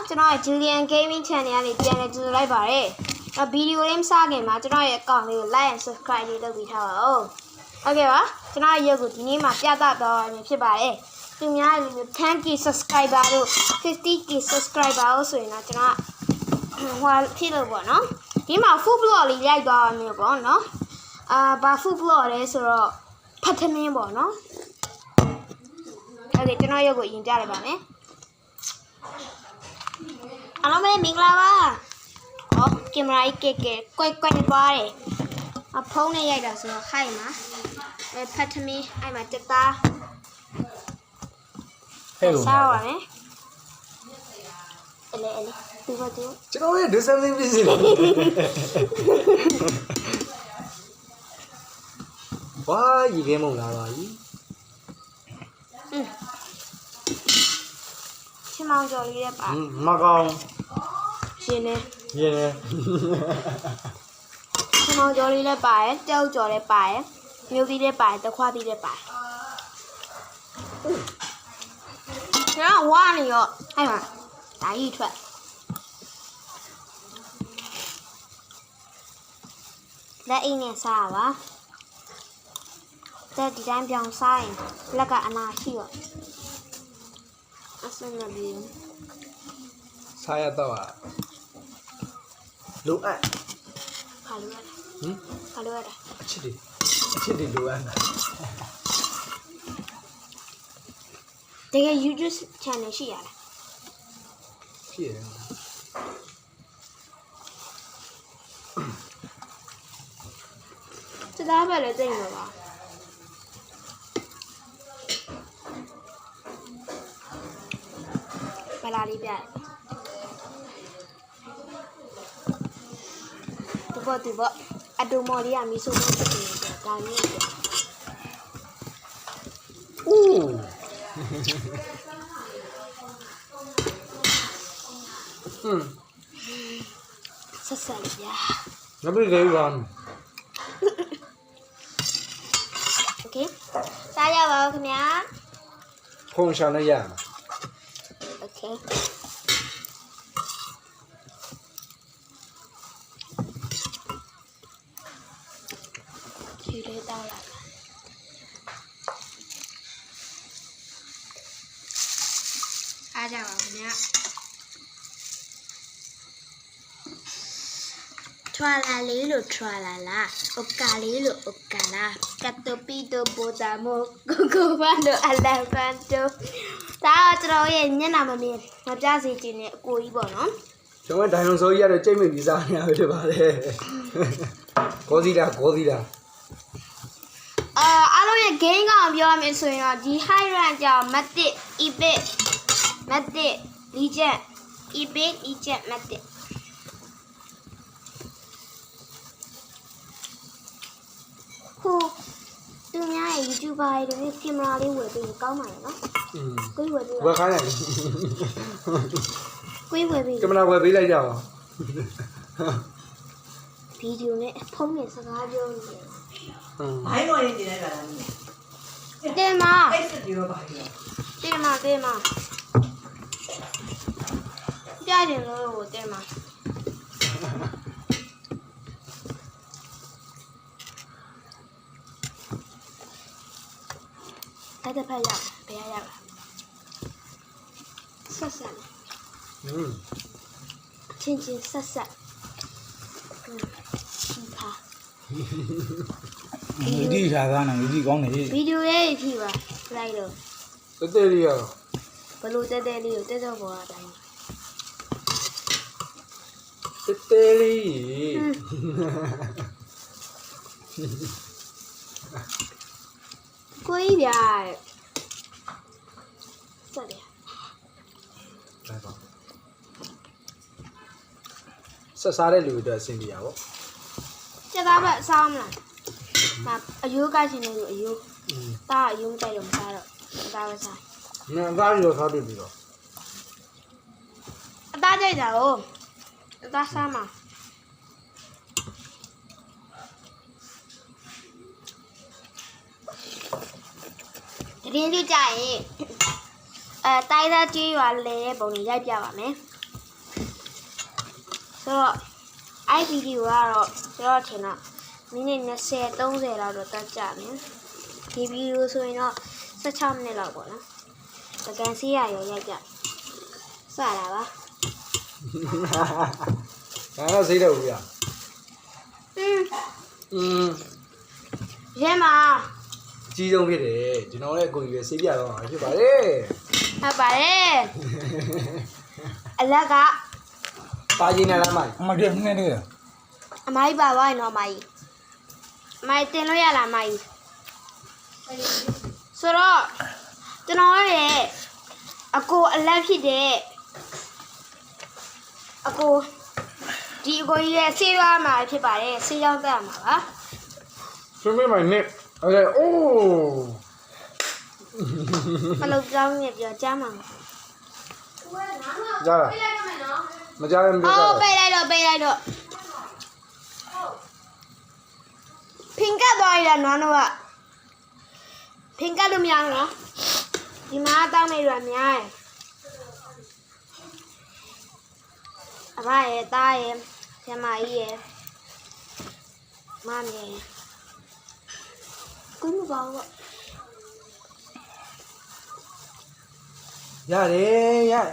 ကျွန်တော်ရဲ့ Julian Gaming Channel လေးပြန်လည်ကြိုဆိုလိုက်ပါတယ်။ဗီဒီယိုလေးမစခင်မှာကျွန်တော်ရဲ့ account လေးကို like and subscribe လေးလုပ်ပြီးထားပါဦး။ဟုတ်ကဲ့ပါကျွန်တော်ရဲ့ရုပ်ကိုဒီနေ့မှာပြသတော့ရဖြစ်ပါတယ်။သူများလူမျိုး 10k subscriber တို့ 50k subscriber တို့ဆိုရင်တော့ကျွန်တော်ဟိုဖြစ်လို့ပေါ့နော်။ဒီမှာ food blog လေးရိုက်သွားမယ်ပေါ့နော်။ဘာ food blog လဲဆိုတော့ဖတ်သမင်းပေါ့နော်။ဟုတ်ကဲ့ကျွန်တော်ရုပ်ကိုအရင်ပြလိုက်ပါမယ်။အားလုံးပဲမင်္ဂလာပါ။ကင်မရာကြီးကဲကွက်ပါတယ်။ဖုန်းနဲ့ရိုက်တာဆိုတော့ခိုက်မှာဖတ်သမင်းအဲ့မှာတက်သားဟဲ့စားပါမယ်။အဲ့လေဒီဘာတူကျွန်တော်ရဲ့ do something ဖြစ်စီတယ်ဝါရီခဲမုံလာပါကြီးချင်းမောင်ကျော်လေးလည်းပါမကောင်းရှင်နေချင်းမောင်ကျော်လေးလည်းပါတယ်ကြောက်ကျော်လည်းပါတယ်မျိုးသီးလည်းပါတယ်တခွားသီးလည်းပါတယ်ကျွန်တော်ဝါနေရောအဲ့မှာဒါကြီးထွက်လက်အိမ်နဲ့စားပါတဲ့ဒီတိုင်းပြောင်းစားရင်လက်ကအနာရှိတော့အစမ်းလည်းပြီးစားရတော့လိုအပ်ခါလိုရခါလိုရတာအချစ်တွေလိုအပ်တာတကယ် YouTube channel ရှိရလားရှိရတယ်စသားပဲလည်းသိနေပါဘလာလေးပြဒီဘောအဒိုမော်လေးကမီဆိုးလို့ဖြစ်နေတယ်ဒါမျိုးဆက်ဆက်ရငါပြေးကြပါโอเคစားရပါဦးခင်ဗျာဖုန်းရှာနေရမှာโอเคဒီလေးတောက်လာအားကြပါခင်ဗျာထွာလာလေးလို့ထွာလာလားအိုကာလေးလို့အိုကာလားကတ်တိုပီတိုပိုတာမိုကိုဘန်ဒိုအလန်ဘန်ဒိုဒါကျွန်တော်ရဲ့ညနာမမြင်မပြစေချင်တဲ့အကိုကြီးပေါ့နော်ကျွန်တော်ဒိုင်နိုဆောကြီးကတော့ကြိတ်မိပြီးစားနေရပဲဖြစ်ပါတယ်ဂေါ်စီလာအားလုံးရဲ့ game ကောင်ပြောရမယ်ဆိုရင်တော့ဒီ high rank ကြောင့် Matic Epic Legend Epic Legend Maticသူများရဲ့ YouTuber တွေကကင်မရာလေးဝယ်ပြီးကောင်းပါရဲ့နော်ကိုဝယ်ပြီးဝယ်ခိုင်းတယ်ကိုဝယ်ပြီးကင်မရာဝယ်ပေးလိုက်ကြပါဗီဒီယိုနဲ့ဖုန်းနဲ့စကားပြောနေတယ်ဘိုင်းတော်ရင်တင်လိုက်ပါလားတင်မအဲ့စတီရောပါရောတင်မပြတယ်လို့တင်မအဲ့ဒါဖက်ရဘယ်ရဆက်ချင်းဆက်ပါဒီစားကားနေဒီကောင်းနေဗီဒီယိုရေးဖြီးပါလိုက်လို့တဲလေးရဘလို့တဲလေးကိုတဲတော့ပေါ်တာတိုင်းတဲလေးကိုကြီးဗျာဆက်တယ်လိုက်ပါဆက်စားတဲ့လူတွေအဆင်ပြေရပါကျသားပဲစားမလားဒါအယိုးကရှင်နေလို့အယိုးဒါအယိုးမတိုက်တော့မစားတော့ဒါပဲစားငါသားရောစားတယ်ပြီးတော့အသားကြိုက်တာကိုအသားစားမှာတရင်လူကြရင်တိုင်းသားကြီးရွာလဲတဲ့ပုံလေးရိုက်ပြပါမယ် ဆိုတော့အဲ့ဗီဒီယိုကတော့ကျွန်တော်ထင်တော့မိနစ်20 30လောက်တော့တက်ကြမယ်ဒီဗီဒီယိုဆိုရင်တော့16မိနစ်လောက်ပေါ့နော်တကန်စီးရရောရိုက်ကြစတာပါ ဒါတော့စိတ်တော့ဘူးရရဲမှာ ကြီးဆုံးဖြစ်တယ်ကျွန်တော်လည်းအကုန်ကြီးပဲဆေးပြတော့မှာဖြစ်ပါတယ် ဟုတ်ပါတယ်အလက်က ပါကြီးနေလားမိုင် မပြည့်နေတယ် အမိုင်းပါသွားရင်တော့အမိုင်းတင်လို့ရလားအမိုင်းဆိုတော့ကျွန်တော်ရဲ့အကိုအလက်ဖြစ်တဲ့အကိုဒီအကိုကြီးရဲ့ဆေးရွားမှာဖြစ်ပါတယ်ဆေးရောက်တက်မှာပါ ဆွေးမေးမိုင်နဲ့အဲ့အိုး မလုပ်ကြောင်းနဲ့ပြောကြမှာ ကြားလားမကြားလည်းမပြောကြ အော် ဘူး ပေးလိုက်တော့ဖင်ကတ်သွားရနွားတော့ဖင်ကတ်လို့မရဘူးနော်ဒီမှာတောင်းနေရများတယ်အမရဲ့တားရဲ့ဆရာမကြီးရဲ့မမရဲ့ကိုမပါဘူး ရတယ်